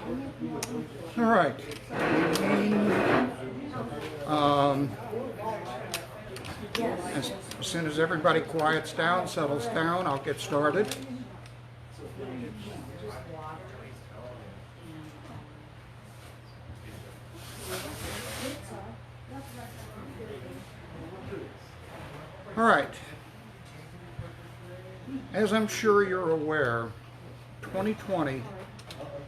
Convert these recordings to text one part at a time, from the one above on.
All right. Um, as soon as everybody quiets down, settles down, I'll get started. All right. As I'm sure you're aware, 2020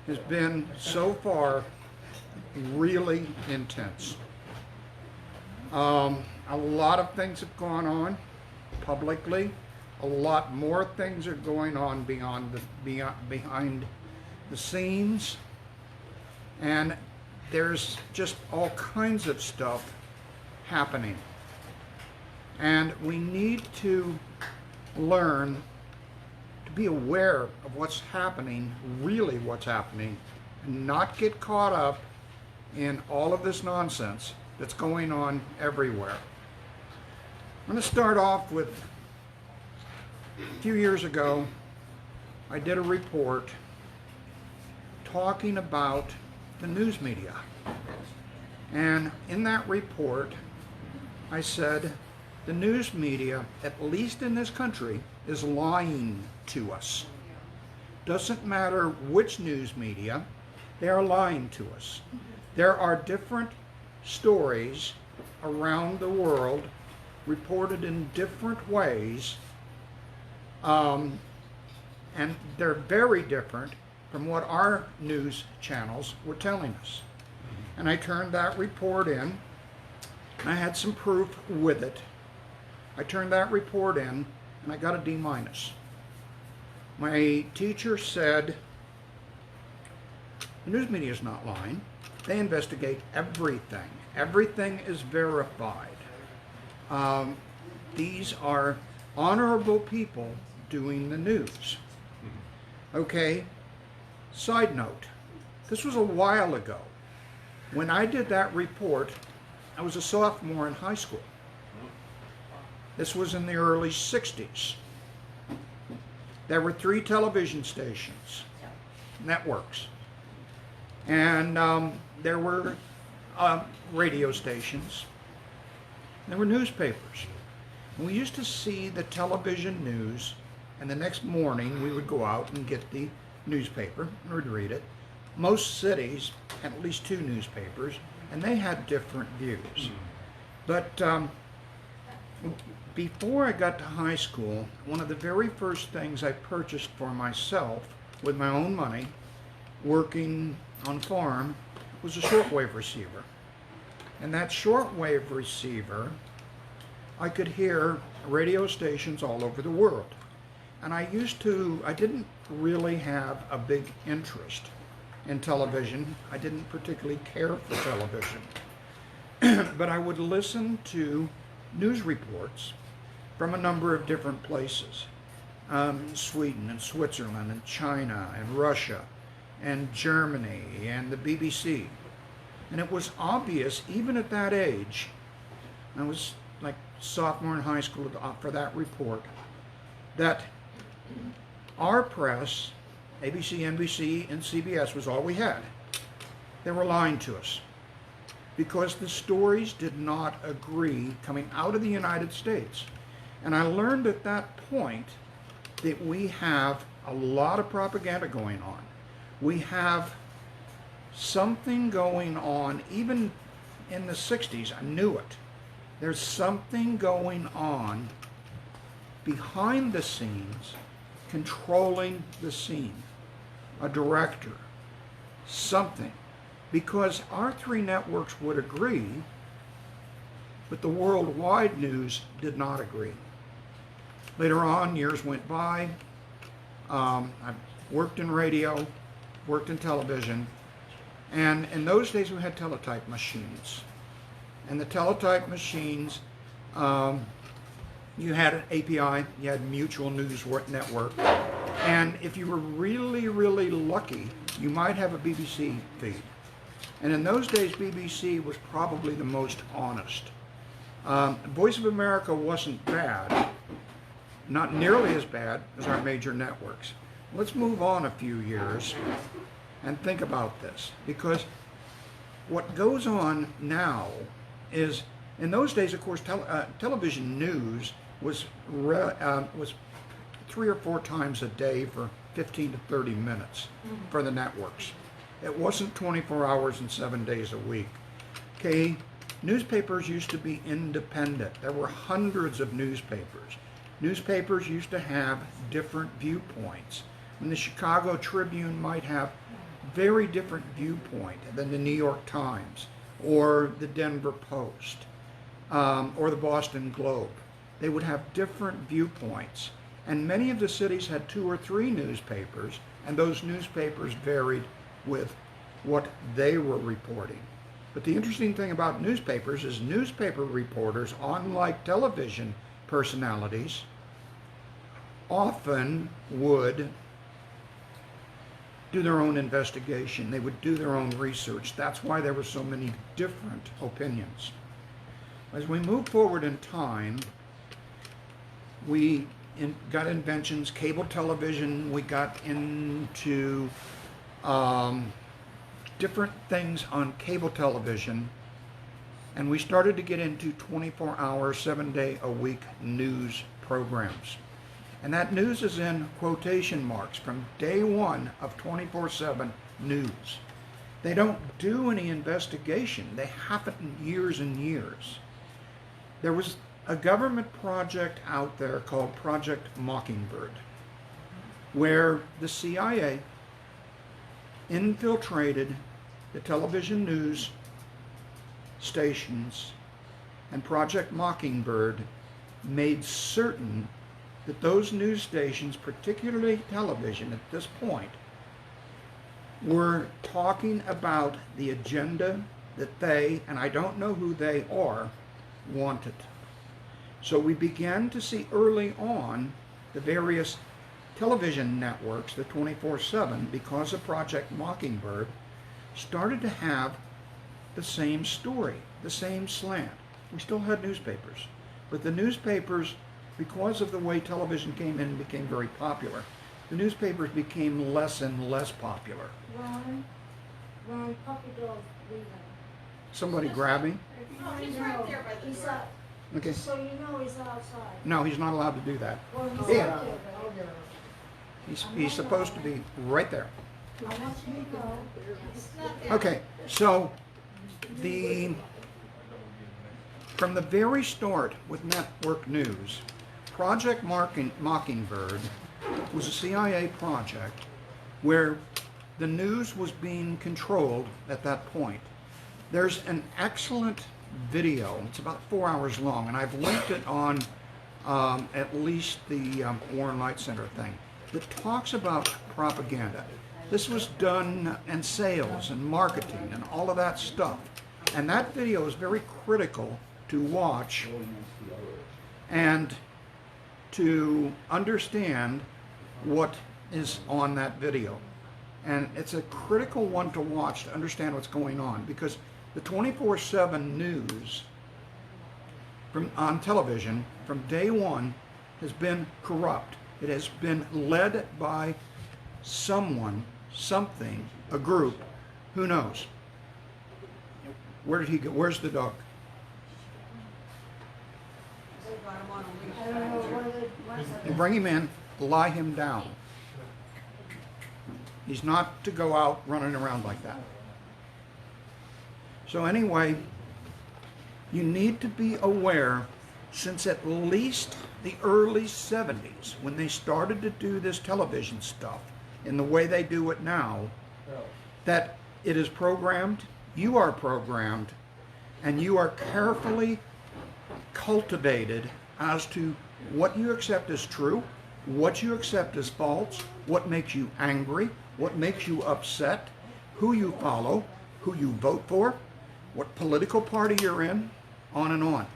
has been so far really intense. A lot of things have gone on publicly. A lot more things are going on behind the scenes, and there's just all kinds of stuff happening. And we need to learn to be aware of what's happening, really what's happening, and not get caught up in all of this nonsense that's going on everywhere. I'm going to start off with a few years ago, I did a report talking about the news media. And in that report, I said, the news media, at least in this country, is lying to us. Doesn't matter which news media, they are lying to us. There are different stories around the world reported in different ways, and they're very different from what our news channels were telling us. And I turned that report in, and I had some proof with it. I turned that report in, and I got a D-. My teacher said, the news media is not lying. They investigate everything. Everything is verified. These are honorable people doing the news. Okay, side note, this was a while ago. When I did that report, I was a sophomore in high school. This was in the early 60s. There were 3 television stations, networks, and there were radio stations. There were newspapers. We used to see the television news, and the next morning we would go out and get the newspaper and we'd read it. Most cities had at least 2 newspapers, and they had different views. But before I got to high school, one of the very first things I purchased for myself with my own money, working on farm, was a shortwave receiver. And that shortwave receiver, I could hear radio stations all over the world. And I didn't really have a big interest in television. I didn't particularly care for television. But I would listen to news reports from a number of different places. Sweden and Switzerland and China and Russia and Germany and the BBC. And it was obvious, even at that age, I was like sophomore in high school for that report, that our press, ABC, NBC, and CBS was all we had. They were lying to us because the stories did not agree coming out of the United States. And I learned at that point that we have a lot of propaganda going on. We have something going on, even in the 60s, I knew it. There's something going on behind the scenes, controlling the scene. A director, something. Because our 3 networks would agree, but the worldwide news did not agree. Later on, years went by. I worked in radio, worked in television, and in those days we had teletype machines. And the teletype machines, you had an API, you had Mutual News Network, and if you were really, really lucky, you might have a BBC feed. And in those days, BBC was probably the most honest. Voice of America wasn't bad, not nearly as bad as our major networks. Let's move on a few years. And think about this, because what goes on now is, in those days, of course, television news was 3 or 4 times a day for 15 to 30 minutes for the networks. It wasn't 24 hours and 7 days a week. Okay, newspapers used to be independent. There were hundreds of newspapers. Newspapers used to have different viewpoints. And the Chicago Tribune might have very different viewpoint than the New York Times or the Denver Post or the Boston Globe. They would have different viewpoints. And many of the cities had 2 or 3 newspapers, and those newspapers varied with what they were reporting. But the interesting thing about newspapers is newspaper reporters, unlike television personalities, often would do their own investigation. They would do their own research. That's why there were so many different opinions. As we move forward in time, we got inventions, cable television, we got into different things on cable television, and we started to get into 24-hour, 7-day-a-week news programs. And that news is in quotation marks from day one of 24/7 news. They don't do any investigation. They haven't in years and years. There was a government project out there called Project Mockingbird, where the CIA infiltrated the television news stations, and Project Mockingbird made certain that those news stations, particularly television at this point, were talking about the agenda that they, and I don't know who they are, wanted. So we began to see early on the various television networks, the 24/7, because of Project Mockingbird, started to have the same story, the same slant. We still had newspapers, but the newspapers, because of the way television came in and became very popular, the newspapers became less and less popular. Ron, puppy dog leaving. Somebody grabbing? Oh, he's right there by the door. Okay. So you know he's outside. No, he's not allowed to do that. Well, he's Yeah. out there. He's supposed to be right there. I want you to know. It's not there. Okay, so from the very start with network news, Project Mockingbird was a CIA project where the news was being controlled at that point. There's an excellent video, it's about 4 hours long, and I've linked it on at least the Warren Light Center thing, that talks about propaganda. This was done in sales and marketing and all of that stuff. And that video is very critical to watch and to understand what is on that video. And it's a critical one to watch to understand what's going on, because the 24/7 news on television from day one has been corrupt. It has been led by someone, something, a group, who knows? Where did he go? Where's the dog? I don't know what Bring him in, lie him down. He's not to go out running around like that. So anyway, you need to be aware, since at least the early 70s, when they started to do this television stuff in the way they do it now, that it is programmed, you are programmed, and you are carefully cultivated as to what you accept as true, what you accept as false, what makes you angry, what makes you upset, who you follow, who you vote for, what political party you're in, on and on.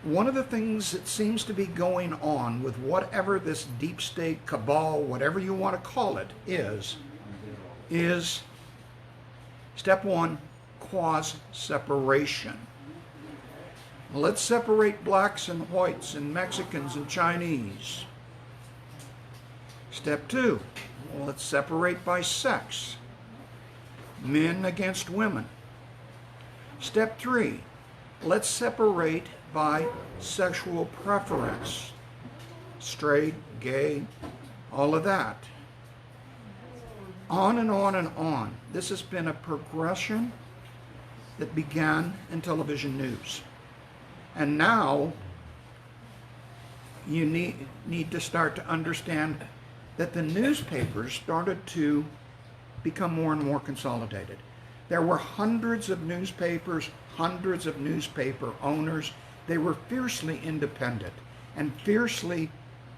One of the things that seems to be going on with whatever this deep state cabal, whatever you want to call it, is step one, cause separation. Let's separate blacks and whites and Mexicans and Chinese. Step two, let's separate by sex. Men against women. Step 3, let's separate by sexual preference. Straight, gay, all of that. On and on and on. This has been a progression that began in television news. And now you need to start to understand that the newspapers started to become more and more consolidated. There were hundreds of newspapers, hundreds of newspaper owners. They were fiercely independent and fiercely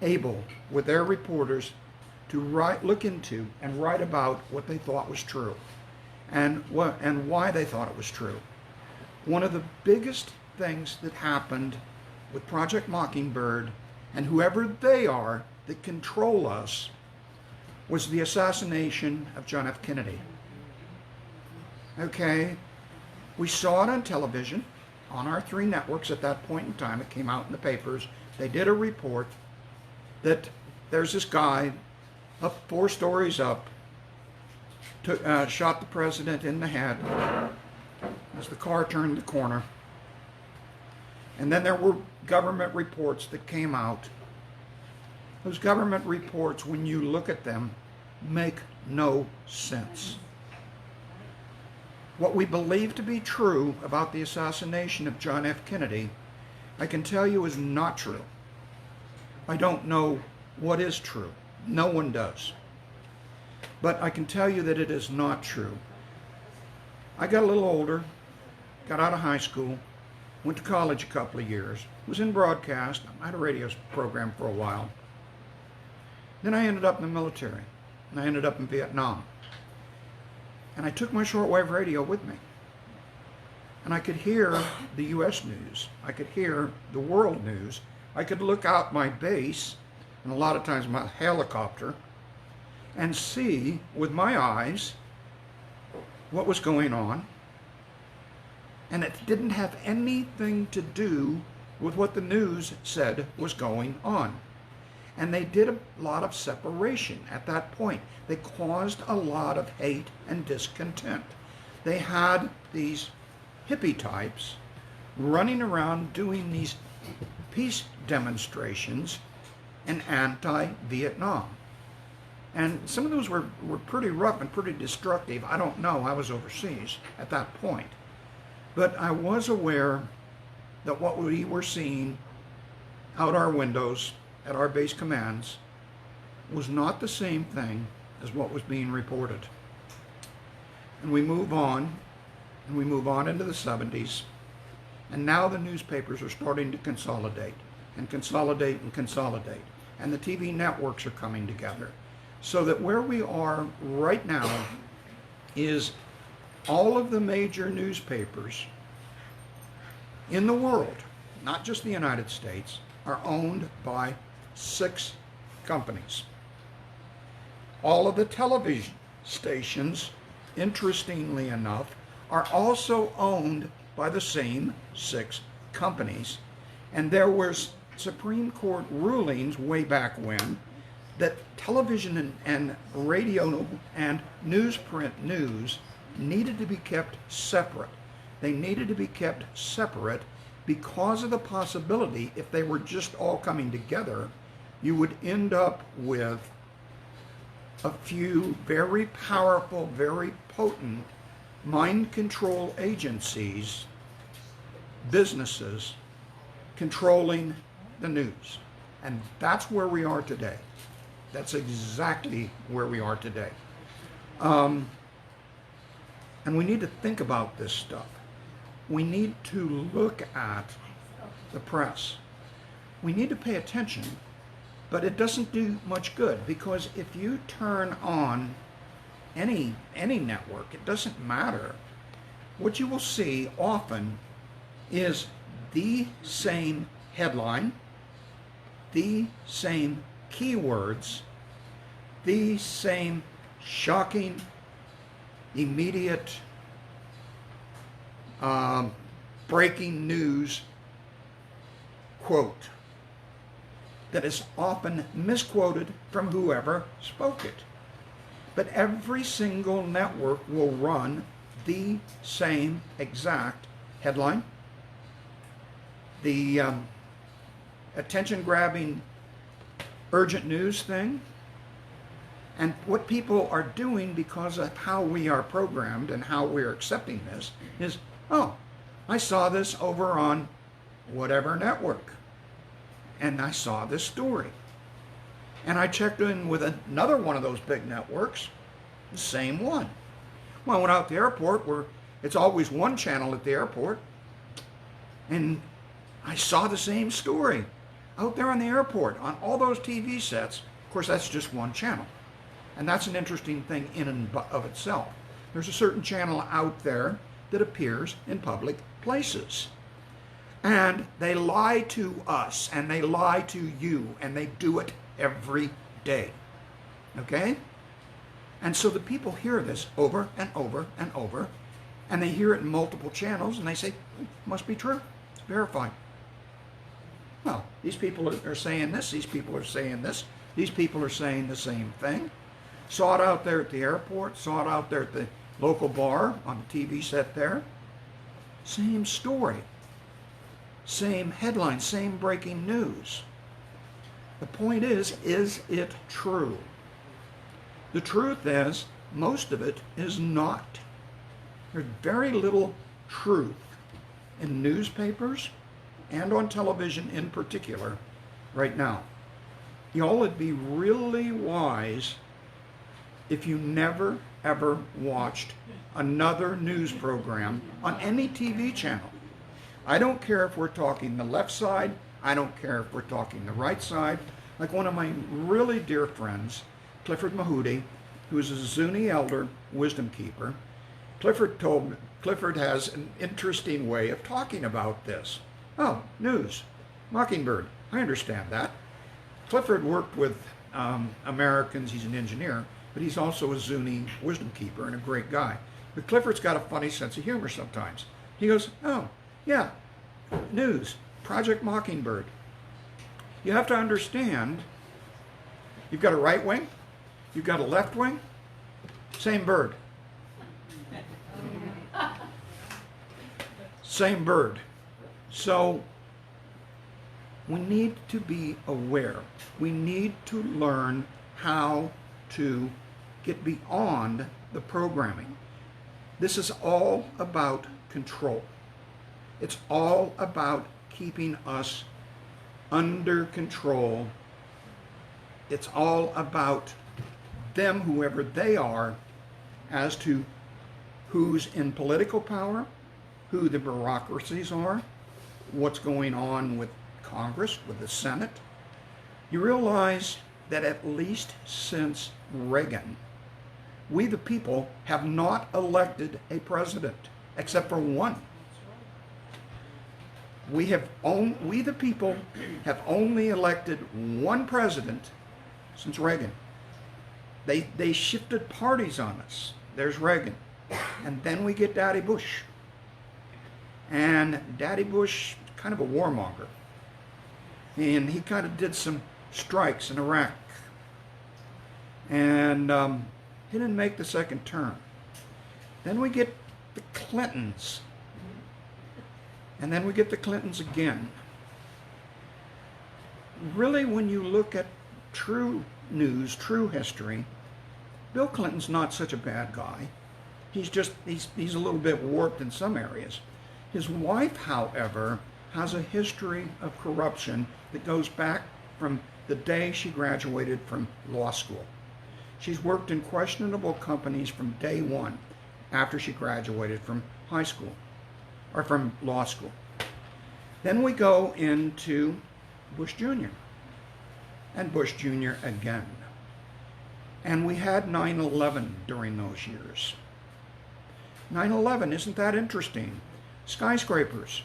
able with their reporters to look into and write about what they thought was true and why they thought it was true. One of the biggest things that happened with Project Mockingbird and whoever they are that control us was the assassination of John F. Kennedy. Okay, we saw it on television, on our 3 networks at that point in time. It came out in the papers. They did a report that there's this guy up 4 stories up, shot the president in the head as the car turned the corner. And then there were government reports that came out. Those government reports, when you look at them, make no sense. What we believe to be true about the assassination of John F. Kennedy, I can tell you is not true. I don't know what is true. No one does. But I can tell you that it is not true. I got a little older, got out of high school, went to college a couple of years, was in broadcast. I had a radio program for a while. Then I ended up in the military, and I ended up in Vietnam. And I took my shortwave radio with me. And I could hear the U.S. news. I could hear the world news. I could look out my base, and a lot of times my helicopter, and see with my eyes what was going on. And it didn't have anything to do with what the news said was going on. And they did a lot of separation at that point. They caused a lot of hate and discontent. They had these hippie types running around doing these peace demonstrations in anti-Vietnam. And some of those were pretty rough and pretty destructive. I don't know. I was overseas at that point. But I was aware that what we were seeing out our windows at our base commands was not the same thing as what was being reported. And we move on, and we move on into the 70s, and now the newspapers are starting to consolidate, and consolidate, and consolidate. And the TV networks are coming together. So that where we are right now is all of the major newspapers in the world, not just the United States, are owned by 6 companies. All of the television stations, interestingly enough, are also owned by the same 6 companies. And there was Supreme Court rulings way back when that television and radio and newsprint news needed to be kept separate. They needed to be kept separate because of the possibility, if they were just all coming together, you would end up with a few very powerful, very potent mind control agencies, businesses, controlling the news. And that's where we are today. That's exactly where we are today. And we need to think about this stuff. We need to look at the press. We need to pay attention, but it doesn't do much good, because if you turn on any network, it doesn't matter. What you will see often is the same headline, the same keywords, the same shocking, immediate, breaking news quote that is often misquoted from whoever spoke it. But every single network will run the same exact headline, the attention-grabbing urgent news thing. And what people are doing, because of how we are programmed and how we're accepting this, is, oh, I saw this over on whatever network, and I saw this story. And I checked in with another one of those big networks, the same one. Well, I went out to the airport, where it's always one channel at the airport, and I saw the same story out there on the airport, on all those TV sets. Of course, that's just one channel. And that's an interesting thing in and of itself. There's a certain channel out there that appears in public places. And they lie to us, and they lie to you, and they do it every day. Okay? And so the people hear this over and over and over, and they hear it in multiple channels, and they say, must be true. It's verified. Well, these people are saying this, these people are saying this, these people are saying the same thing. Saw it out there at the airport, saw it out there at the local bar, on the TV set there. Same story. Same headline, same breaking news. The point is it true? The truth is, most of it is not. There's very little truth in newspapers and on television in particular right now. Y'all would be really wise if you never ever watched another news program on any TV channel. I don't care if we're talking the left side, I don't care if we're talking the right side. Like one of my really dear friends, Clifford Mahudi, who is a Zuni elder wisdom keeper, Clifford has an interesting way of talking about this. Oh, news, Mockingbird, I understand that. Clifford worked with Americans, he's an engineer, but he's also a Zuni wisdom keeper and a great guy. But Clifford's got a funny sense of humor sometimes. He goes, oh, yeah, news, Project Mockingbird. You have to understand, you've got a right wing, you've got a left wing, same bird. Same bird. So we need to be aware. We need to learn how to get beyond the programming. This is all about control. It's all about keeping us under control. It's all about them, whoever they are, as to who's in political power, who the bureaucracies are, what's going on with Congress, with the Senate. You realize that at least since Reagan, we the people have not elected a president, except for one. We the people have only elected one president since Reagan. They shifted parties on us. There's Reagan. And then we get Daddy Bush. And Daddy Bush, kind of a warmonger. And he kind of did some strikes in Iraq. And he didn't make the second term. Then we get the Clintons. And then we get the Clintons again. Really, when you look at true news, true history, Bill Clinton's not such a bad guy. He's a little bit warped in some areas. His wife, however, has a history of corruption that goes back from the day she graduated from law school. She's worked in questionable companies from day one after she graduated from high school, or from law school. Then we go into Bush Jr. and Bush Jr. again. And we had 9/11 during those years. 9/11, isn't that interesting? Skyscrapers,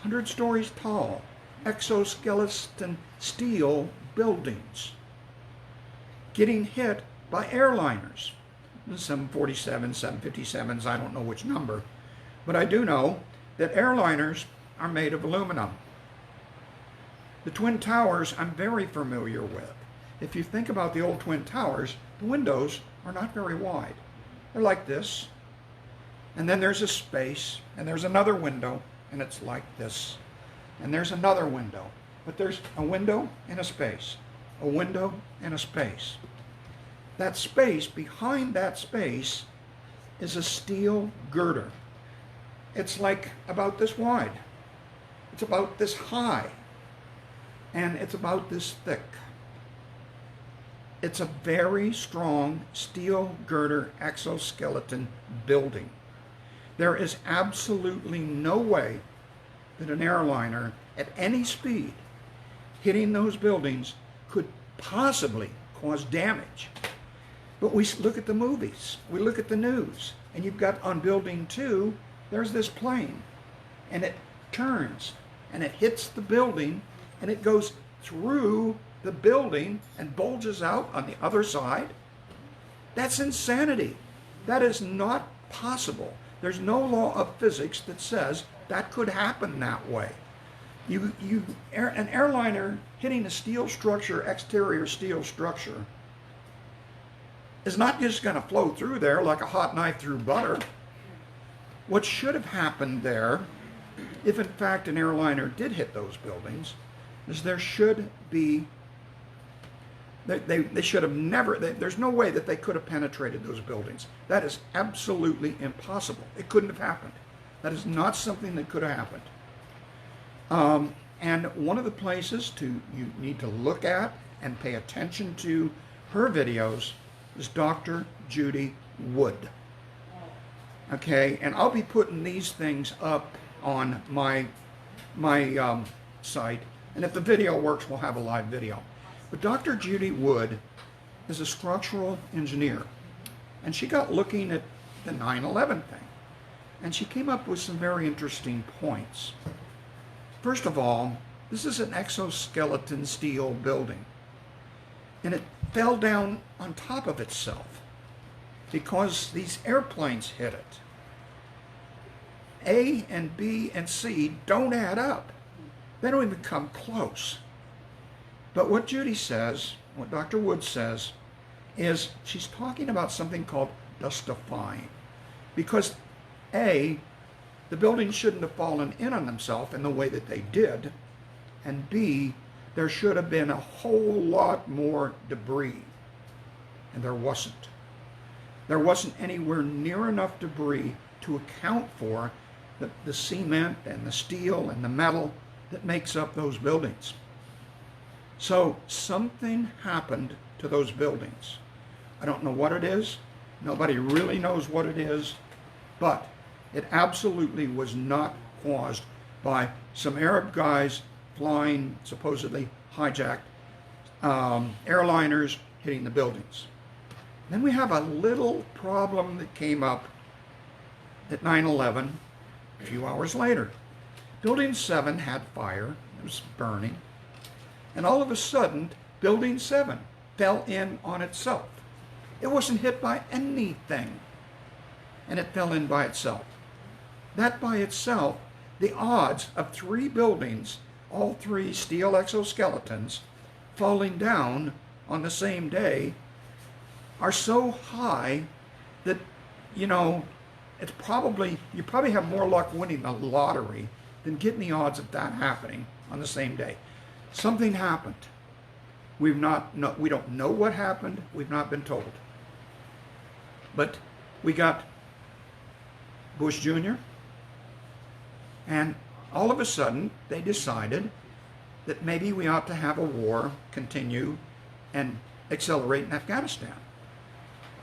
100 stories tall, exoskeleton steel buildings, getting hit by airliners. 747, 757s, I don't know which number. But I do know that airliners are made of aluminum. The Twin Towers I'm very familiar with. If you think about the old Twin Towers, the windows are not very wide. They're like this. And then there's a space, and there's another window, and it's like this. And there's another window. But there's a window and a space. A window and a space. That space, behind that space, is a steel girder. It's like about this wide. It's about this high. And it's about this thick. It's a very strong steel girder exoskeleton building. There is absolutely no way that an airliner at any speed hitting those buildings could possibly cause damage. But we look at the movies, we look at the news, and you've got on building 2, there's this plane, and it turns, and it hits the building, and it goes through the building and bulges out on the other side. That's insanity. That is not possible. There's no law of physics that says that could happen that way. An airliner hitting a steel structure, exterior steel structure, is not just going to flow through there like a hot knife through butter. What should have happened there, if in fact an airliner did hit those buildings, is there should be, they should have never, there's no way that they could have penetrated those buildings. That is absolutely impossible. It couldn't have happened. That is not something that could have happened. And one of the places you need to look at and pay attention to her videos is Dr. Judy Wood. Okay, and I'll be putting these things up on my site, and if the video works, we'll have a live video. But Dr. Judy Wood is a structural engineer, and she got looking at the 9/11 thing, and she came up with some very interesting points. First of all, this is an exoskeleton steel building, and it fell down on top of itself because these airplanes hit it. A and B and C don't add up. They don't even come close. But what Judy says, what Dr. Wood says, is she's talking about something called dustifying. Because A, the building shouldn't have fallen in on themselves in the way that they did, and B, there should have been a whole lot more debris, and there wasn't. There wasn't anywhere near enough debris to account for the cement and the steel and the metal that makes up those buildings. So something happened to those buildings. I don't know what it is. Nobody really knows what it is, but it absolutely was not caused by some Arab guys flying, supposedly hijacked airliners hitting the buildings. Then we have a little problem that came up at 9/11 a few hours later. Building 7 had fire, it was burning, and all of a sudden, Building 7 fell in on itself. It wasn't hit by anything, and it fell in by itself. That by itself, the odds of 3 buildings, all 3 steel exoskeletons, falling down on the same day are so high that, you probably have more luck winning the lottery than getting the odds of that happening on the same day. Something happened. We don't know what happened. We've not been told. But we got Bush Jr., and all of a sudden they decided that maybe we ought to have a war continue and accelerate in Afghanistan.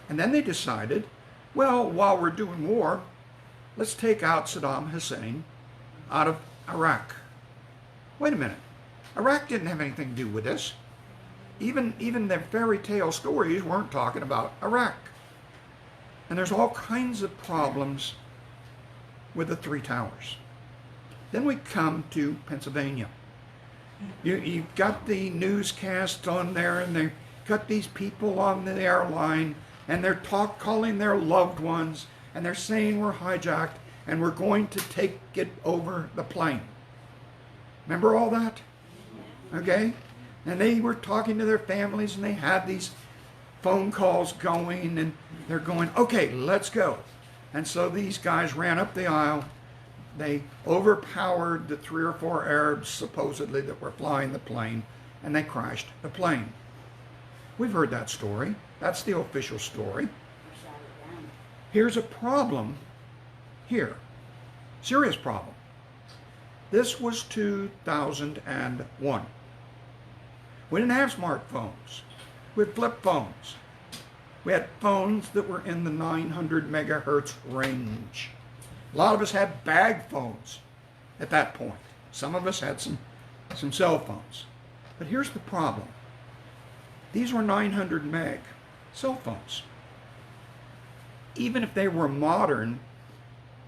And then they decided, well, while we're doing war, let's take out Saddam Hussein out of Iraq. Wait a minute. Iraq didn't have anything to do with this. Even their fairy tale stories weren't talking about Iraq. And there's all kinds of problems with the 3 towers. Then we come to Pennsylvania. You've got the newscast on there, and they've got these people on the airline, and they're calling their loved ones, and they're saying we're hijacked, and we're going to take it over the plane. Remember all that? Okay? And they were talking to their families, and they had these phone calls going, and they're going, okay, let's go. And so these guys ran up the aisle. They overpowered the 3 or 4 Arabs supposedly that were flying the plane, and they crashed the plane. We've heard that story. That's the official story. Here's a problem here. Serious problem. This was 2001. We didn't have smartphones. We had flip phones. We had phones that were in the 900 megahertz range. A lot of us had bag phones at that point. Some of us had some cell phones. But here's the problem. These were 900 meg cell phones. Even if they were modern,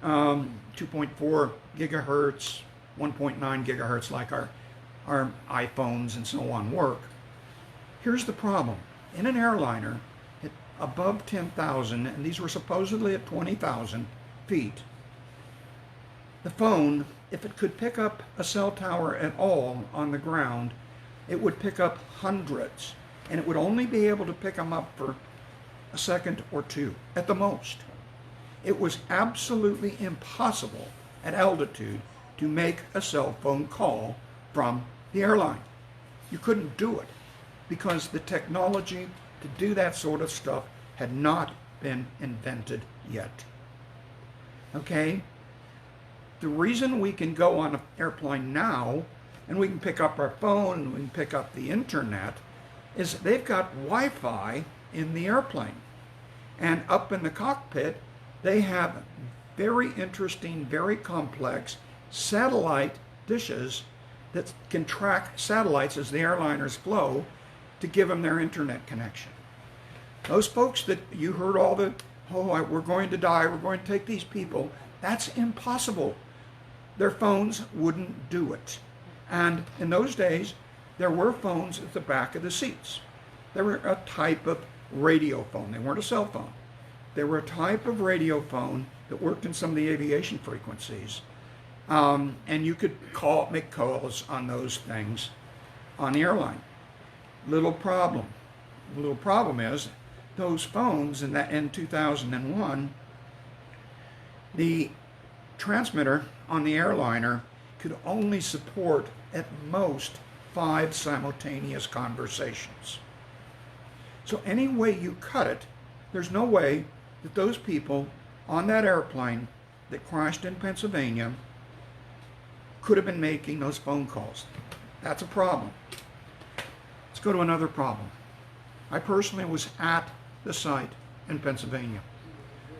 2.4 gigahertz, 1.9 gigahertz like our iPhones and so on work. Here's the problem. In an airliner, at above 10,000, and these were supposedly at 20,000 feet, the phone, if it could pick up a cell tower at all on the ground, it would pick up hundreds, and it would only be able to pick them up for a second or two at the most. It was absolutely impossible at altitude to make a cell phone call from the airline. You couldn't do it because the technology to do that sort of stuff had not been invented yet. Okay? The reason we can go on an airplane now and we can pick up our phone and we can pick up the internet is they've got Wi-Fi in the airplane. And up in the cockpit, they have very interesting, very complex satellite dishes that can track satellites as the airliners flow to give them their internet connection. Those folks that you heard all the, we're going to die, we're going to take these people, that's impossible. Their phones wouldn't do it. And in those days, there were phones at the back of the seats. They were a type of radio phone. They weren't a cell phone. They were a type of radio phone that worked in some of the aviation frequencies. And you could make calls on those things on the airline. Little problem. The little problem is those phones in 2001, the transmitter on the airliner could only support at most 5 simultaneous conversations. So any way you cut it, there's no way that those people on that airplane that crashed in Pennsylvania could have been making those phone calls. That's a problem. Let's go to another problem. I personally was at the site in Pennsylvania.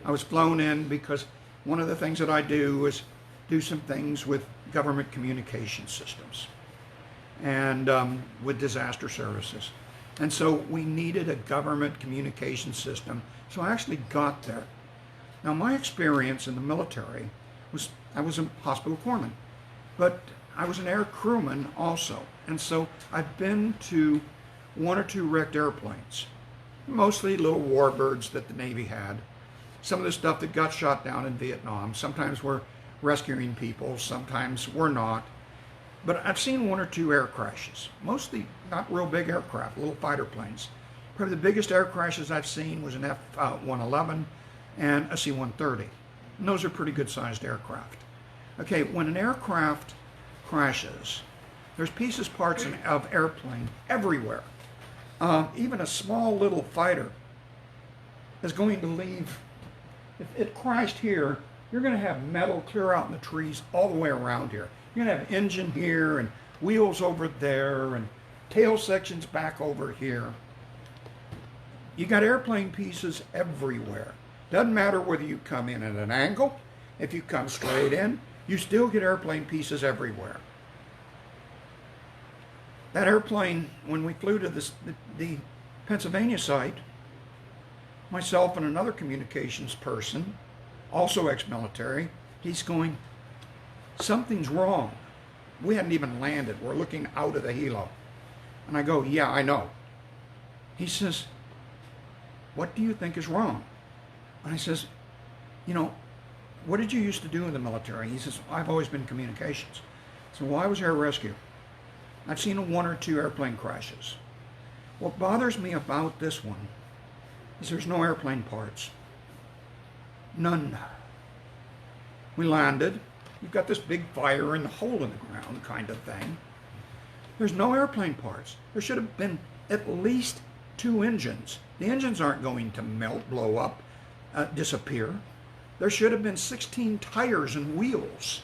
I was flown in because one of the things that I do is do some things with government communication systems and with disaster services. And so we needed a government communication system, so I actually got there. Now my experience in the military was, I was a hospital corpsman, but I was an air crewman also. And so I've been to 1 or 2 wrecked airplanes, mostly little warbirds that the Navy had. Some of the stuff that got shot down in Vietnam. Sometimes we're rescuing people, sometimes we're not. But I've seen 1 or 2 air crashes, mostly not real big aircraft, little fighter planes. Probably the biggest air crashes I've seen was an F-111 and a C-130. And those are pretty good sized aircraft. Okay, when an aircraft crashes, there's pieces, parts of airplane everywhere. Even a small little fighter is going to leave. If it crashed here, you're going to have metal clear out in the trees all the way around here. You're going to have engine here and wheels over there and tail sections back over here. You got airplane pieces everywhere. Doesn't matter whether you come in at an angle, if you come straight in, you still get airplane pieces everywhere. That airplane, when we flew to the Pennsylvania site, myself and another communications person, also ex-military, he's going, something's wrong. We hadn't even landed. We're looking out of the helo. And I go, yeah, I know. He says, what do you think is wrong? And I says, what did you used to do in the military? He says, I've always been communications. So why was air rescue? I've seen 1 or 2 airplane crashes. What bothers me about this one is there's no airplane parts. None. We landed. You've got this big fire in the hole in the ground kind of thing. There's no airplane parts. There should have been at least 2 engines. The engines aren't going to melt, blow up, disappear. There should have been 16 tires and wheels.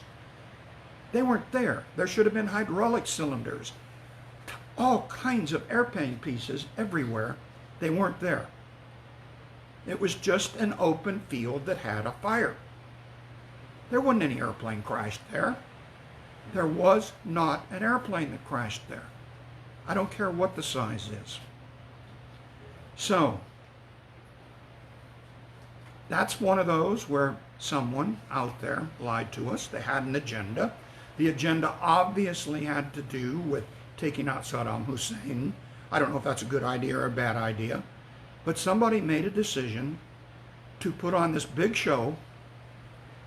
They weren't there. There should have been hydraulic cylinders. All kinds of airplane pieces everywhere. They weren't there. It was just an open field that had a fire. There wasn't any airplane crashed there. There was not an airplane that crashed there. I don't care what the size is. So, that's one of those where someone out there lied to us. They had an agenda. The agenda obviously had to do with taking out Saddam Hussein. I don't know if that's a good idea or a bad idea, but somebody made a decision to put on this big show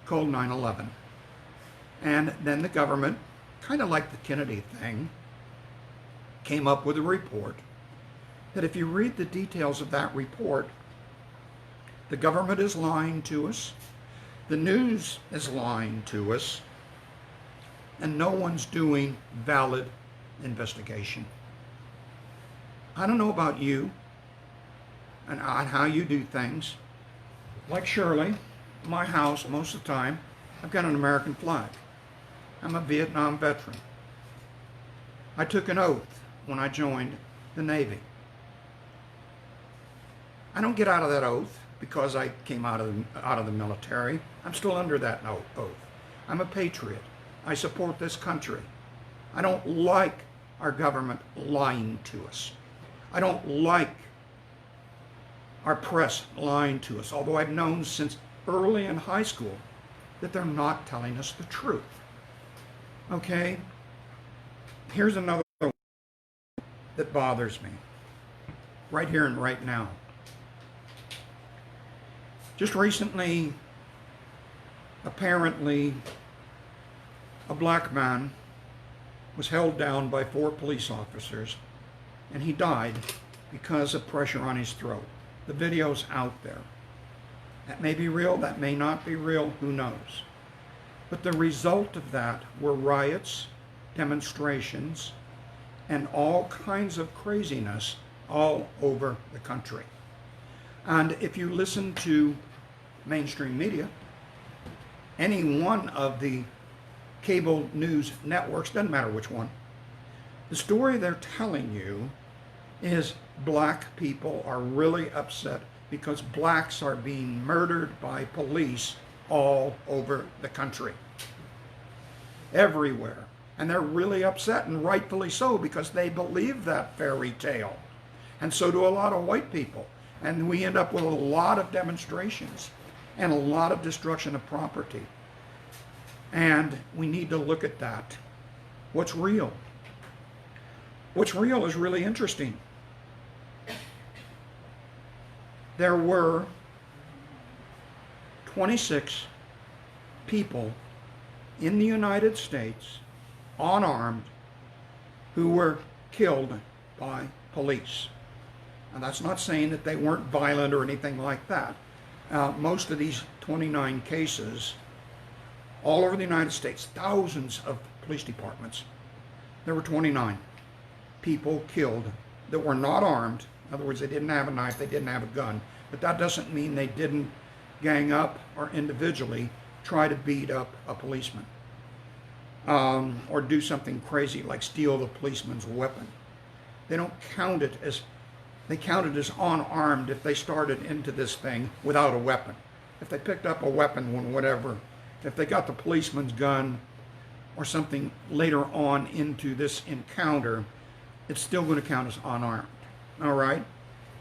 called 9/11. And then the government, kind of like the Kennedy thing, came up with a report that if you read the details of that report, the government is lying to us, the news is lying to us, and no one's doing valid investigation. I don't know about you and how you do things. Like Shirley, my house, most of the time, I've got an American flag. I'm a Vietnam veteran. I took an oath when I joined the Navy. I don't get out of that oath because I came out of the military. I'm still under that oath. I'm a patriot. I support this country. I don't like our government lying to us. I don't like our press lying to us, although I've known since early in high school that they're not telling us the truth. Okay? Here's another one that bothers me, right here and right now. Just recently, apparently, a black man was held down by 4 police officers, and he died because of pressure on his throat. The video's out there. That may be real, that may not be real, who knows. But the result of that were riots, demonstrations, and all kinds of craziness all over the country. And if you listen to mainstream media, any one of the cable news networks, doesn't matter which one, the story they're telling you is black people are really upset because blacks are being murdered by police all over the country. Everywhere. And they're really upset, and rightfully so, because they believe that fairy tale. And so do a lot of white people. And we end up with a lot of demonstrations and a lot of destruction of property. And we need to look at that. What's real? What's real is really interesting. There were 26 people in the United States, unarmed, who were killed by police. And that's not saying that they weren't violent or anything like that. Most of these 29 cases, all over the United States, thousands of police departments, there were 29 people killed that were not armed. In other words, they didn't have a knife, they didn't have a gun. But that doesn't mean they didn't gang up or individually try to beat up a policeman. Or do something crazy like steal the policeman's weapon. They don't count it as, they count it as unarmed if they started into this thing without a weapon. If they picked up a weapon when whatever, if they got the policeman's gun or something later on into this encounter, it's still going to count as unarmed. All right?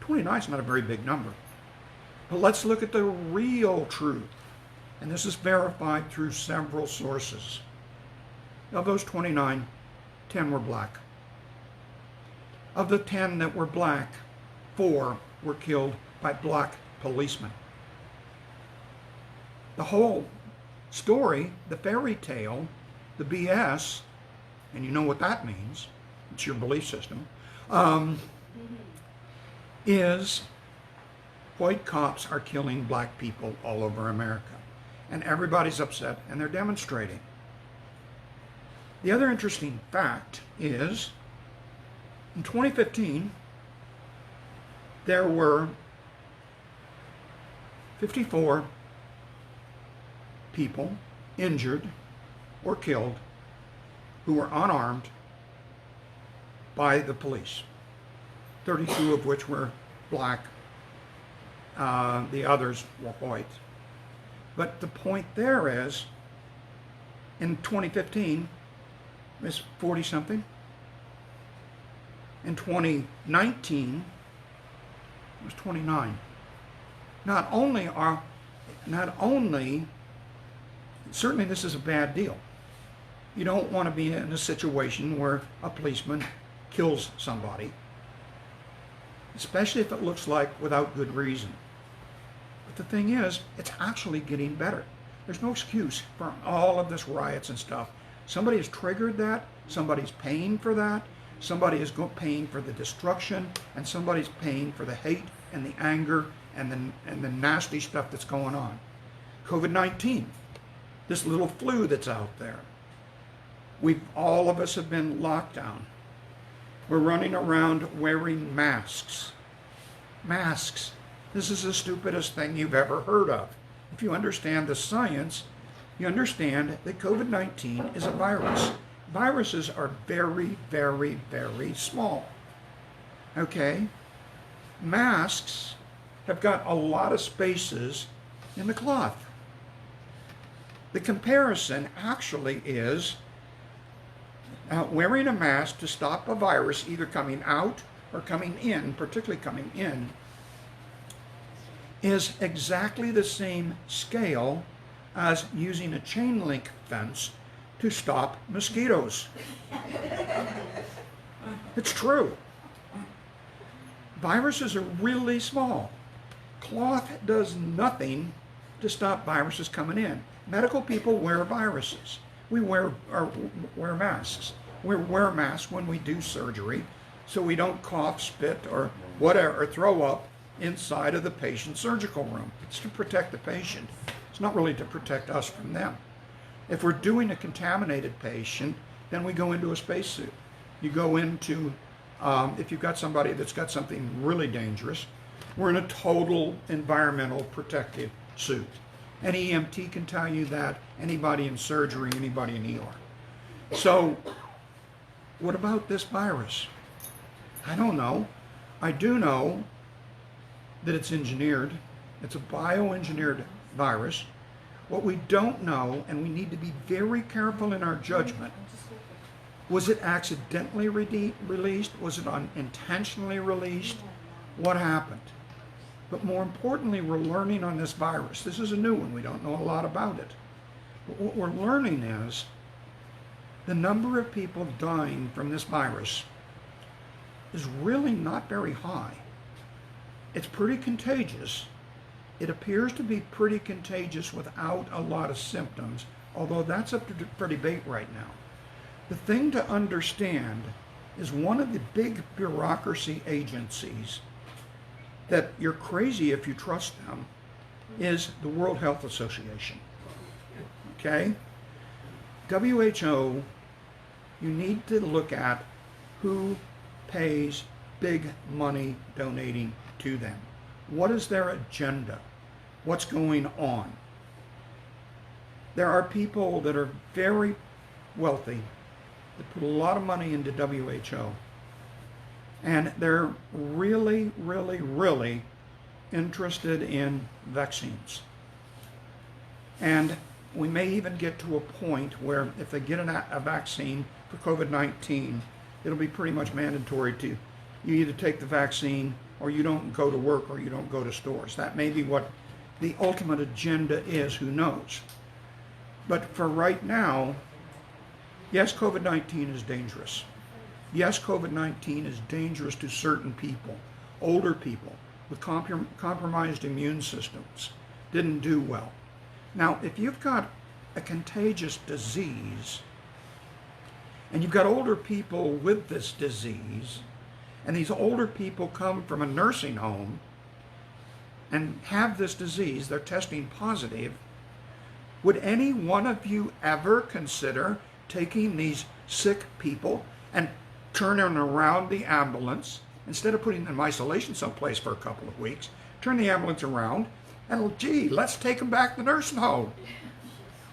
29 is not a very big number. But let's look at the real truth. And this is verified through several sources. Of those 29, 10 were black. Of the 10 that were black, 4 were killed by black policemen. The whole story, the fairy tale, the BS, and you know what that means, it's your belief system, is white cops are killing black people all over America. And everybody's upset and they're demonstrating. The other interesting fact is, in 2015, there were 54 people injured or killed who were unarmed by the police, 32 of which were black, the others were white. But the point there is, in 2015, it was 40-something. In 2019, it was 29. Not only, certainly this is a bad deal. You don't want to be in a situation where a policeman kills somebody, especially if it looks like without good reason. But the thing is, it's actually getting better. There's no excuse for all of this riots and stuff. Somebody has triggered that, somebody's paying for that, somebody is paying for the destruction, and somebody's paying for the hate and the anger and the nasty stuff that's going on. COVID-19, this little flu that's out there. All of us have been locked down. We're running around wearing masks. Masks. This is the stupidest thing you've ever heard of. If you understand the science, you understand that COVID-19 is a virus. Viruses are very, very, very small. Okay? Masks have got a lot of spaces in the cloth. The comparison actually is wearing a mask to stop a virus either coming out or coming in, particularly coming in, is exactly the same scale as using a chain link fence to stop mosquitoes. It's true. Viruses are really small. Cloth does nothing to stop viruses coming in. Medical people wear viruses. We wear masks. We wear masks when we do surgery so we don't cough, spit, or whatever, or throw up inside of the patient's surgical room. It's to protect the patient. It's not really to protect us from them. If we're doing a contaminated patient, then we go into a spacesuit. You go into, if you've got somebody that's got something really dangerous, we're in a total environmental protective suit. An EMT can tell you that, anybody in surgery, anybody in ER. So, what about this virus? I don't know. I do know that it's engineered. It's a bioengineered virus. What we don't know, and we need to be very careful in our judgment, was it accidentally released? Was it unintentionally released? What happened? But more importantly, we're learning on this virus. This is a new one. We don't know a lot about it. But what we're learning is the number of people dying from this virus is really not very high. It's pretty contagious. It appears to be pretty contagious without a lot of symptoms, although that's up for debate right now. The thing to understand is one of the big bureaucracy agencies that you're crazy if you trust them is the World Health Association. Okay? WHO, you need to look at who pays big money donating to them. What is their agenda? What's going on? There are people that are very wealthy that put a lot of money into WHO. And they're really, really, really interested in vaccines. And we may even get to a point where if they get a vaccine for COVID-19, it'll be pretty much mandatory to, you either take the vaccine or you don't go to work or you don't go to stores. That may be what the ultimate agenda is, who knows. But for right now, yes, COVID-19 is dangerous. Yes, COVID-19 is dangerous to certain people, older people with compromised immune systems, didn't do well. Now, if you've got a contagious disease and you've got older people with this disease, and these older people come from a nursing home, and have this disease, they're testing positive, would any one of you ever consider taking these sick people and turning around the ambulance, instead of putting them in isolation someplace for a couple of weeks, turn the ambulance around and, gee, let's take them back to the nursing home?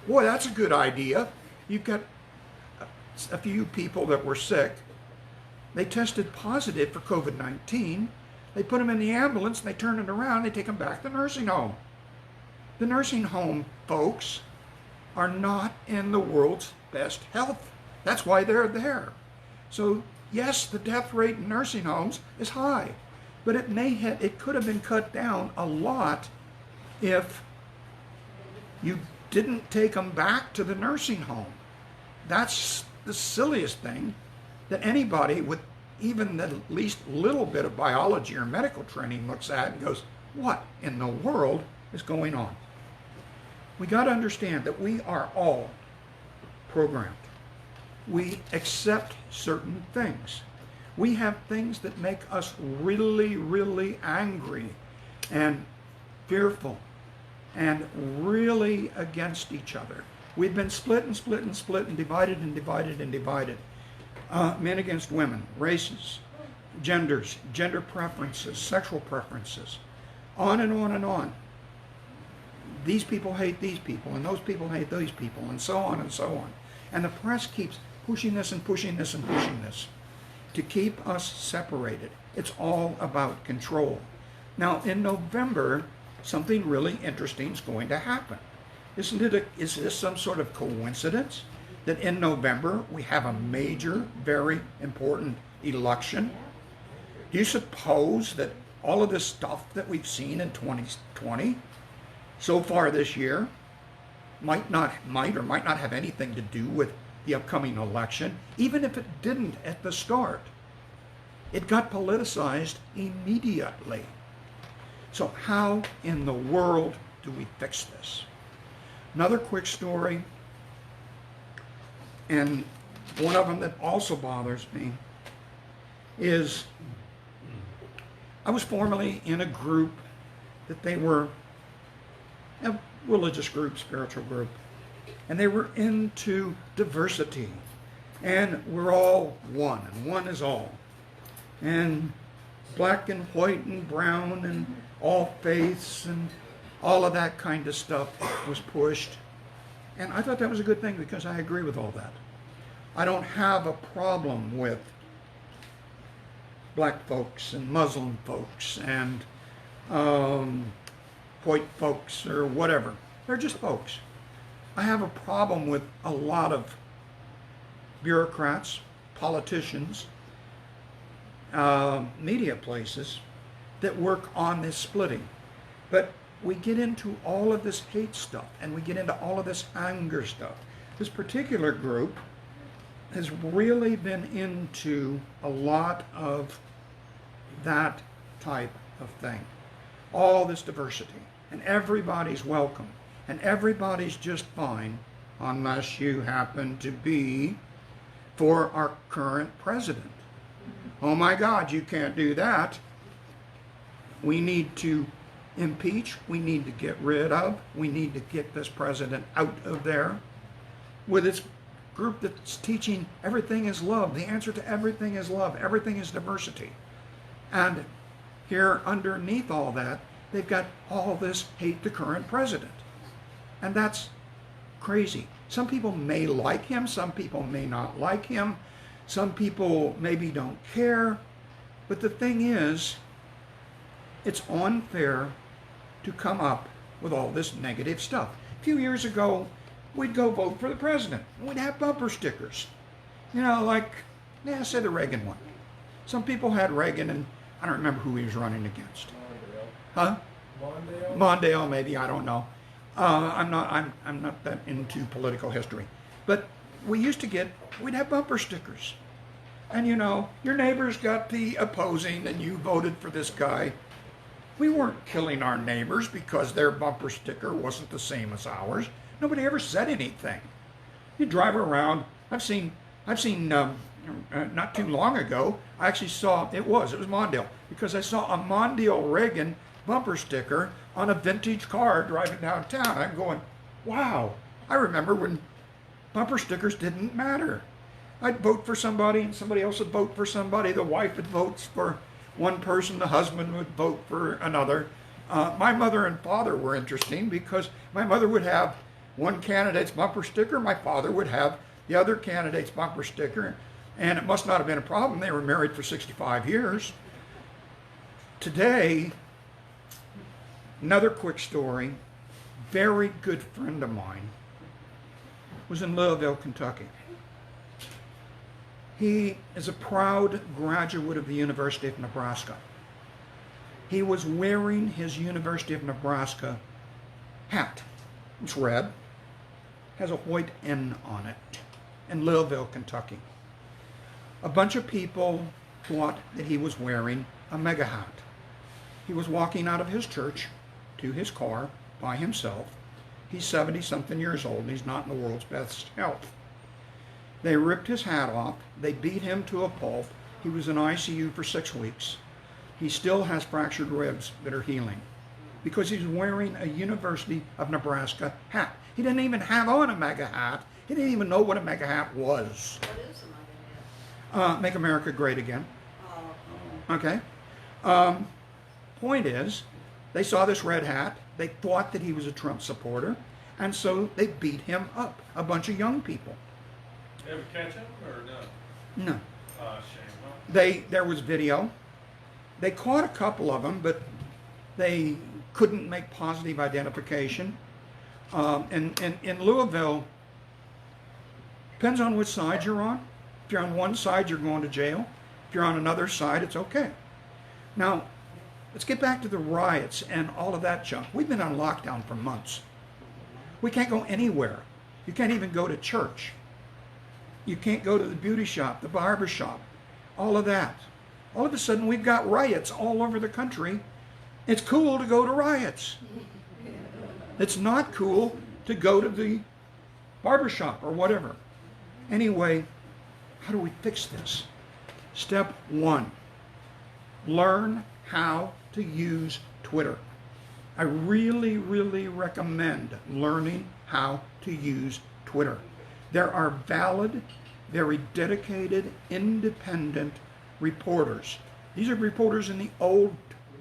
Boy, that's a good idea. You've got a few people that were sick. They tested positive for COVID-19. They put them in the ambulance, and they turn it around, they take them back to the nursing home. The nursing home folks are not in the world's best health. That's why they're there. So yes, the death rate in nursing homes is high, but it could have been cut down a lot if you didn't take them back to the nursing home. That's the silliest thing that anybody with even the least little bit of biology or medical training looks at and goes, what in the world is going on? We got to understand that we are all programmed. We accept certain things. We have things that make us really, really angry and fearful and really against each other. We've been split and split and split and divided and divided and divided. Men against women, races, genders, gender preferences, sexual preferences, on and on and on. These people hate these people, and those people hate those people, and so on and so on. And the press keeps pushing this and pushing this and pushing this to keep us separated. It's all about control. Now, in November, something really interesting is going to happen. Is this some sort of coincidence that in November we have a major, very important election? Do you suppose that all of this stuff that we've seen in 2020 so far this year might or might not have anything to do with the upcoming election? Even if it didn't at the start, it got politicized immediately. So how in the world do we fix this? Another quick story, and one of them that also bothers me, is I was formerly in a group that they were a religious group, spiritual group, and they were into diversity, and we're all one, and one is all, and black and white and brown and all faiths and all of that kind of stuff was pushed. And I thought that was a good thing because I agree with all that. I don't have a problem with black folks and Muslim folks and white folks or whatever. They're just folks. I have a problem with a lot of bureaucrats, politicians, media places that work on this splitting. But we get into all of this hate stuff and we get into all of this anger stuff. This particular group has really been into a lot of that type of thing. All this diversity. And everybody's welcome. And everybody's just fine unless you happen to be for our current president. Oh my God, you can't do that. We need to impeach, we need to get rid of, we need to get this president out of there with its group that's teaching everything is love. The answer to everything is love. Everything is diversity. And here underneath all that, they've got all this hate the current president. And that's crazy. Some people may like him, some people may not like him, some people maybe don't care. But the thing is, it's unfair to come up with all this negative stuff. A few years ago, we'd go vote for the president. We'd have bumper stickers. You know, like, yeah, say the Reagan one. Some people had Reagan, and I don't remember who he was running against. Huh? Mondale, maybe, I don't know. I'm not that into political history. But we'd have bumper stickers. And you know, your neighbors got the opposing and you voted for this guy. We weren't killing our neighbors because their bumper sticker wasn't the same as ours. Nobody ever said anything. You drive around. I've seen not too long ago, I actually saw, it was Mondale, because I saw a Mondale Reagan bumper sticker on a vintage car driving downtown. I'm going, wow, I remember when bumper stickers didn't matter. I'd vote for somebody and somebody else would vote for somebody. The wife would vote for one person, the husband would vote for another. My mother and father were interesting because my mother would have one candidate's bumper sticker, my father would have the other candidate's bumper sticker, and it must not have been a problem. They were married for 65 years. Today, another quick story, very good friend of mine was in Louisville, Kentucky. He is a proud graduate of the University of Nebraska. He was wearing his University of Nebraska hat. It's red, has a white N on it, in Louisville, Kentucky. A bunch of people thought that he was wearing a mega hat. He was walking out of his church to his car by himself. He's 70-something years old, and he's not in the world's best health. They ripped his hat off. They beat him to a pulp. He was in ICU for 6 weeks. He still has fractured ribs that are healing because he's wearing a University of Nebraska hat. He didn't even have on a MAGA hat. He didn't even know what a MAGA hat was. What is a MAGA hat? Make America Great Again. Oh. Okay. Point is, they saw this red hat. They thought that he was a Trump supporter, and so they beat him up. A bunch of young people. Ever catch him or no? No. Shame. There was video. They caught a couple of them, but they couldn't make positive identification. And in Louisville, depends on which side you're on. If you're on one side, you're going to jail. If you're on another side, it's okay. Now, let's get back to the riots and all of that junk. We've been on lockdown for months. We can't go anywhere. You can't even go to church. You can't go to the beauty shop, the barber shop, all of that. All of a sudden, we've got riots all over the country. It's cool to go to riots. It's not cool to go to the barber shop or whatever. Anyway, how do we fix this? Step 1, learn how to use Twitter. I really, really recommend learning how to use Twitter. There are valid, very dedicated, independent reporters. These are reporters in the old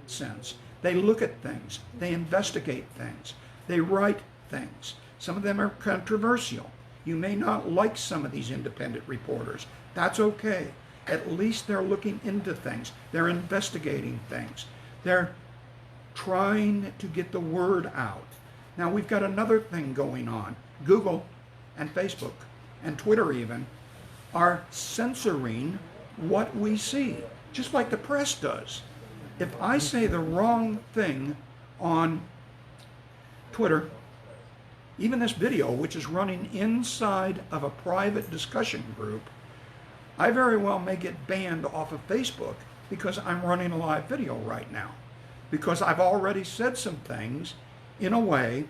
sense. They look at things. They investigate things. They write things. Some of them are controversial. You may not like some of these independent reporters. That's okay. At least they're looking into things. They're investigating things. They're trying to get the word out. Now we've got another thing going on. Google and Facebook and Twitter even are censoring what we see, just like the press does. If I say the wrong thing on Twitter, even this video, which is running inside of a private discussion group, I very well may get banned off of Facebook because I'm running a live video right now. Because I've already said some things in a way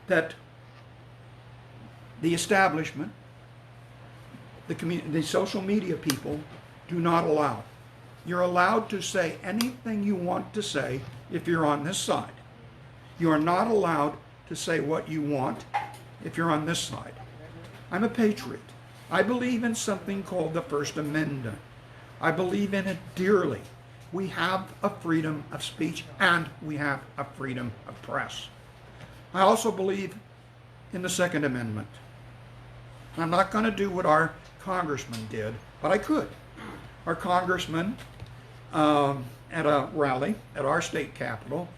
that the establishment, the social media people do not allow. You're allowed to say anything you want to say if you're on this side. You are not allowed to say what you want if you're on this side. I'm a patriot. I believe in something called the First Amendment. I believe in it dearly. We have a freedom of speech and we have a freedom of press. I also believe in the Second Amendment. I'm not going to do what our congressman did, but I could. Our congressman at a rally at our state capitol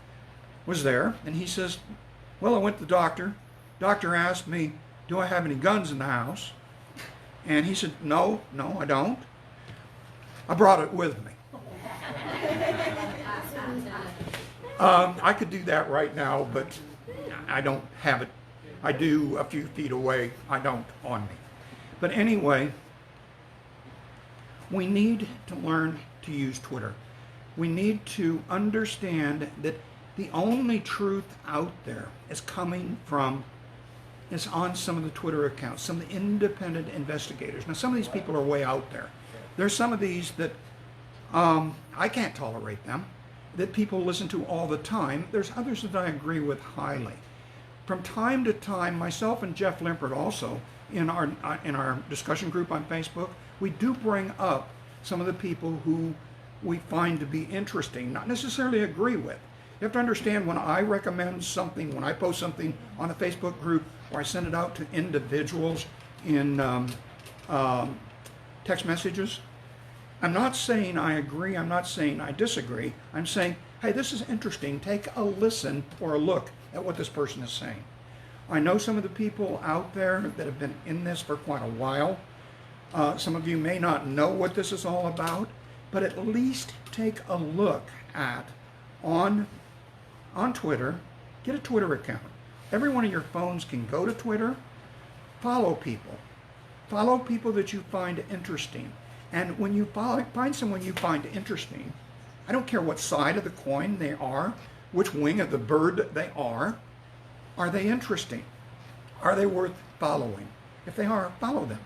was there, and he says, well, I went to the doctor. Doctor asked me, do I have any guns in the house? And he said, no, I don't. I brought it with me. I could do that right now, but I don't have it. I do a few feet away. I don't on me. But anyway, we need to learn to use Twitter. We need to understand that the only truth out there is on some of the Twitter accounts, some of the independent investigators. Now, some of these people are way out there. There's some of these that I can't tolerate them. that people listen to all the time. There's others that I agree with highly. From time to time, myself and Jeff Limpert also, in our discussion group on Facebook, we do bring up some of the people who we find to be interesting, not necessarily agree with. You have to understand, when I recommend something, when I post something on a Facebook group, or I send it out to individuals in text messages, I'm not saying I agree, I'm not saying I disagree. I'm saying, hey, this is interesting. Take a listen or a look at what this person is saying. I know some of the people out there that have been in this for quite a while. Some of you may not know what this is all about, but at least take a look at on Twitter. Get a Twitter account. Every one of your phones can go to Twitter. Follow people. Follow people that you find interesting. And when you find someone you find interesting, I don't care what side of the coin they are, which wing of the bird they are they interesting? Are they worth following? If they are, follow them.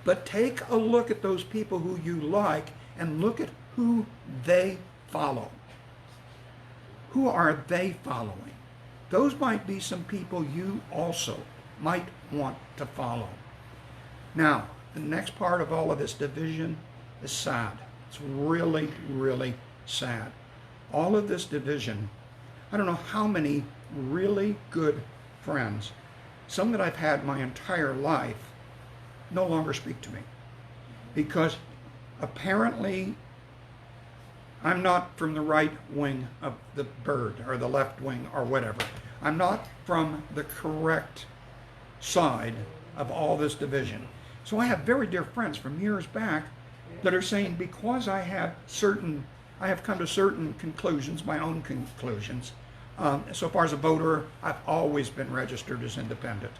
But take a look at those people who you like and look at who they follow. Who are they following? Those might be some people you also might want to follow. Now, the next part of all of this division is sad. It's really, really sad. All of this division, I don't know how many really good friends, some that I've had my entire life, no longer speak to me. Because apparently I'm not from the right wing of the bird, or the left wing, or whatever. I'm not from the correct side of all this division. So I have very dear friends from years back that are saying, because I have come to certain conclusions, my own conclusions. So far as a voter, I've always been registered as independent.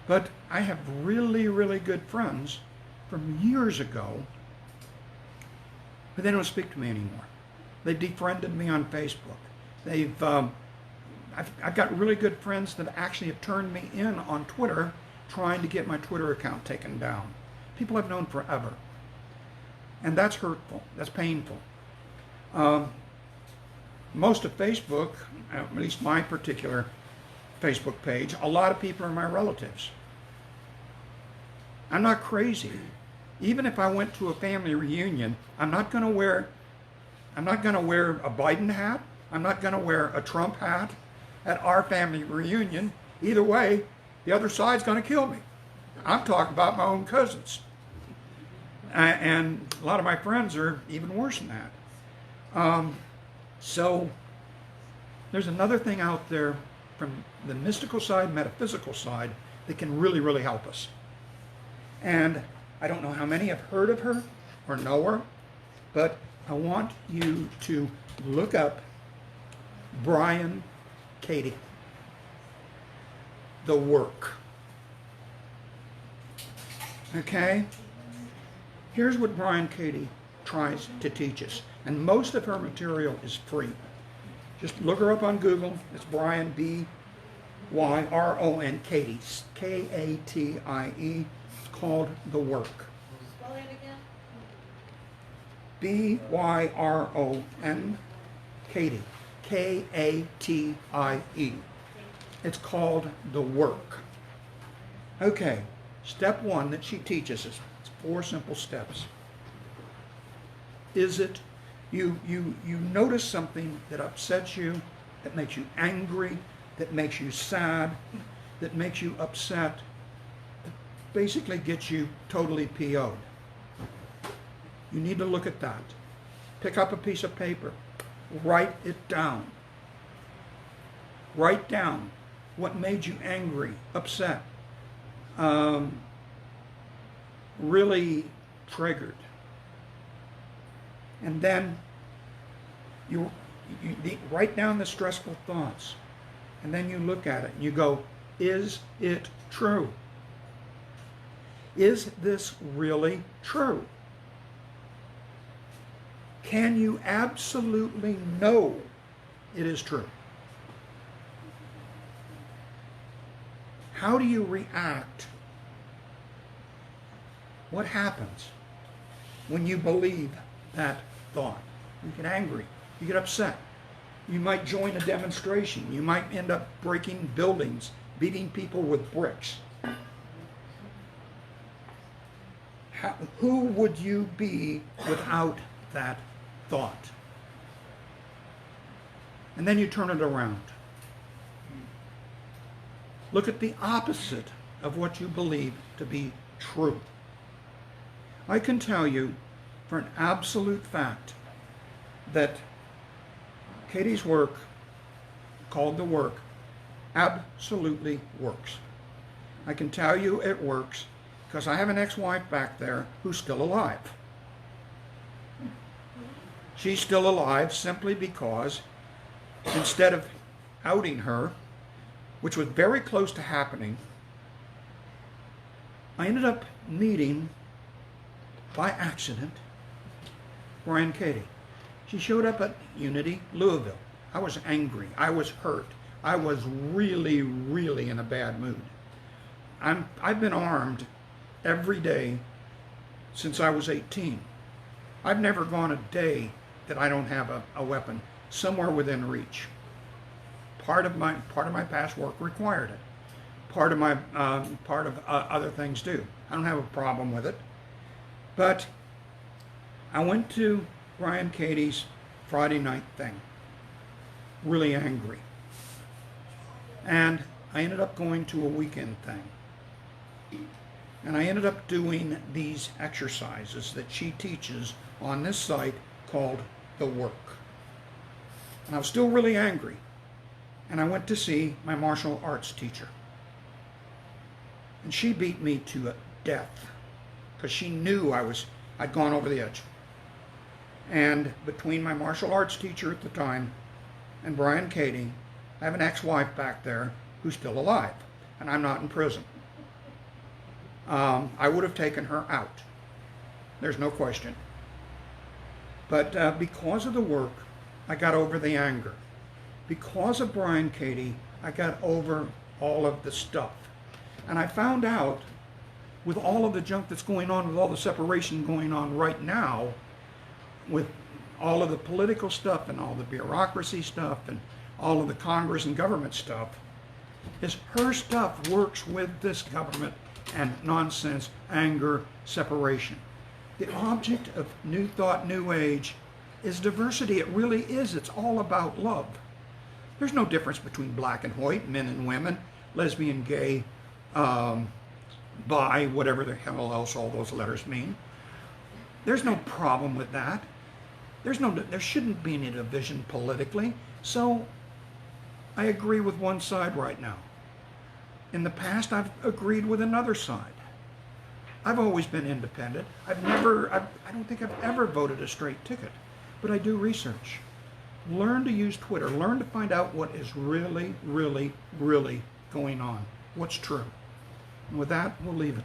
But I have really, really good friends from years ago, but they don't speak to me anymore. They defriended me on Facebook. I've got really good friends that actually have turned me in on Twitter, trying to get my Twitter account taken down. People I've known forever. And that's hurtful. That's painful. Most of Facebook, at least my particular Facebook page, a lot of people are my relatives. I'm not crazy. Even if I went to a family reunion, I'm not going to wear a Biden hat. I'm not going to wear a Trump hat at our family reunion. Either way, the other side's going to kill me. I'm talking about my own cousins. And a lot of my friends are even worse than that. So there's another thing out there from the mystical side, metaphysical side, that can really, really help us. And I don't know how many have heard of her or know her, but I want you to look up Brian Katie, The Work. Okay? Here's what Brian Katie tries to teach us. And most of her material is free. Just look her up on Google. It's Brian, B-Y-R-O-N, Katie, K-A-T-I-E. It's called The Work. Spell it again? B-Y-R-O-N, Katie, K-A-T-I-E. It's called The Work. Okay, step one that she teaches us. It's 4 simple steps. Is it you notice something that upsets you, that makes you angry, that makes you sad, that makes you upset, that basically gets you totally PO'd. You need to look at that. Pick up a piece of paper. Write it down. Write down what made you angry, upset, really triggered. And then you write down the stressful thoughts. And then you look at it and you go, is it true? Is this really true? Can you absolutely know it is true? How do you react? What happens when you believe that thought? You get angry. You get upset. You might join a demonstration. You might end up breaking buildings, beating people with bricks. Who would you be without that thought? And then you turn it around. Look at the opposite of what you believe to be true. I can tell you for an absolute fact that Katie's work, called The Work, absolutely works. I can tell you it works because I have an ex-wife back there who's still alive. She's still alive simply because instead of outing her, which was very close to happening, I ended up meeting by accident Brian Katie. She showed up at Unity, Louisville. I was angry. I was hurt. I was really, really in a bad mood. I've been armed every day since I was 18. I've never gone a day that I don't have a weapon somewhere within reach. Part of my past work required it. Part of other things do. I don't have a problem with it. But I went to Brian Katie's Friday night thing, really angry. And I ended up going to a weekend thing. And I ended up doing these exercises that she teaches on this site called The Work. And I was still really angry. And I went to see my martial arts teacher. And she beat me to death because she knew I'd gone over the edge. And between my martial arts teacher at the time and Brian Katie, I have an ex-wife back there who's still alive, and I'm not in prison. I would have taken her out. There's no question. But because of the work, I got over the anger. Because of Brian Katie, I got over all of the stuff. And I found out, with all of the junk that's going on, with all the separation going on right now, with all of the political stuff and all the bureaucracy stuff and all of the Congress and government stuff, is her stuff works with this government and nonsense, anger, separation. The object of New Thought, New Age is diversity. It really is. It's all about love. There's no difference between black and white, men and women, lesbian, gay, bi, whatever the hell else all those letters mean. There's no problem with that. There shouldn't be any division politically. So I agree with one side right now. In the past, I've agreed with another side. I've always been independent. I don't think I've ever voted a straight ticket, but I do research. Learn to use Twitter. Learn to find out what is really, really, really going on. What's true. And with that, we'll leave it.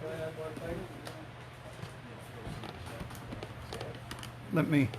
Can I add one thing? Let me